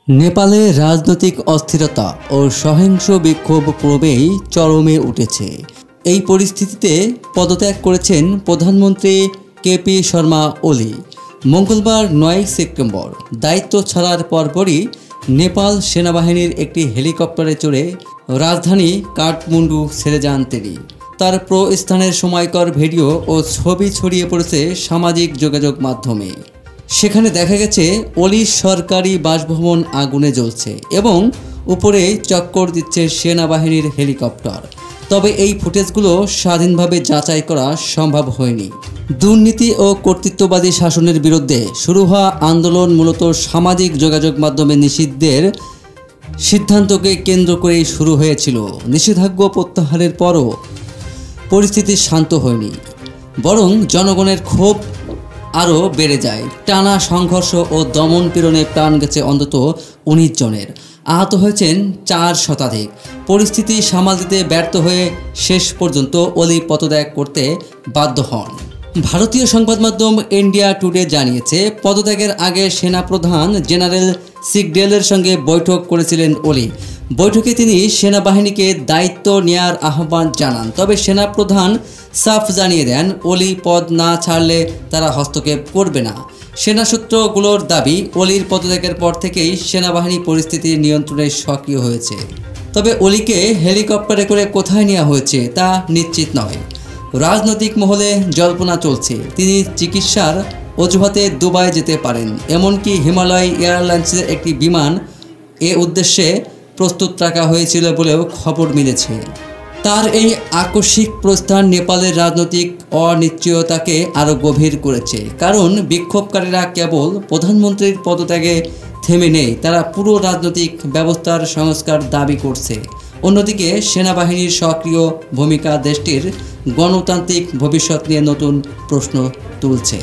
নেপালে রাজনৈতিক অস্থিরতা ও সহিংস বিক্ষোভ ক্রমেই চরমে উঠেছে। এই পরিস্থিতিতে পদত্যাগ করেছেন প্রধানমন্ত্রী কেপি শর্মা ওলি। মঙ্গলবার ৯ সেপ্টেম্বর দায়িত্ব ছাড়ার পরপরই নেপাল সেনাবাহিনীর একটি হেলিকপ্টারে চড়ে রাজধানী কাঠমান্ডু ছেড়ে যান তিনি। তার প্রস্থানের সময়কার ভিডিও ও ছবি ছড়িয়ে পড়েছে সামাজিক যোগাযোগ মাধ্যমে। সেখানে দেখা গেছে ওলির সরকারি বাসভবন আগুনে জ্বলছে এবং উপরে চক্কর দিচ্ছে সেনাবাহিনীর হেলিকপ্টার। তবে এই ফুটেজগুলো স্বাধীনভাবে যাচাই করা সম্ভব হয়নি। দুর্নীতি ও কর্তৃত্ববাদী শাসনের বিরুদ্ধে শুরু হওয়া আন্দোলন মূলত সামাজিক যোগাযোগ মাধ্যমে নিষিদ্ধের সিদ্ধান্তকে কেন্দ্র করেই শুরু হয়েছিল। নিষেধাজ্ঞা প্রত্যাহারের পরও পরিস্থিতি শান্ত হয়নি, বরং জনগণের ক্ষোভ আরও বেড়ে যায়। টানা সংঘর্ষ ও দমন পীড়নে প্রাণ গেছে অন্তত ১৯ জনের, আহত হয়েছেন ৪ শতাধিক। পরিস্থিতি সামাল দিতে ব্যর্থ হয়ে শেষ পর্যন্ত ওলি পদত্যাগ করতে বাধ্য হন। ভারতীয় সংবাদ মাধ্যম ইন্ডিয়া টুডে জানিয়েছে, পদত্যাগের আগে সেনাপ্রধান জেনারেল সিগডেলের সঙ্গে বৈঠক করেছিলেন ওলি। বৈঠকে তিনি সেনাবাহিনীকে দায়িত্ব নেওয়ার আহ্বান জানান। তবে সেনাপ্রধান সাফ জানিয়ে দেন, ওলি পদ না ছাড়লে তারা হস্তক্ষেপ করবে না। সেনা সূত্রগুলোর দাবি, ওলির পদত্যাগের পর থেকেই সেনাবাহিনী পরিস্থিতির নিয়ন্ত্রণে সক্রিয় হয়েছে। তবে ওলিকে হেলিকপ্টারে করে কোথায় নেওয়া হয়েছে তা নিশ্চিত নয়। রাজনৈতিক মহলে জল্পনা চলছে, তিনি চিকিৎসার অজুহাতে দুবাই যেতে পারেন। এমনকি হিমালয় এয়ারলাইন্সের একটি বিমান এ উদ্দেশ্যে প্রস্তুত রাখা হয়েছিল বলেও খবর মিলেছে। তার এই আকস্মিক প্রস্থান নেপালের রাজনৈতিক অনিশ্চয়তাকে আরও গভীর করেছে। কারণ বিক্ষোভকারীরা কেবল প্রধানমন্ত্রীর পদত্যাগে থেমে নেই, তারা পুরো রাজনৈতিক ব্যবস্থার সংস্কার দাবি করছে। অন্যদিকে সেনাবাহিনীর সক্রিয় ভূমিকা দেশটির গণতান্ত্রিক ভবিষ্যৎ নিয়ে নতুন প্রশ্ন তুলছে।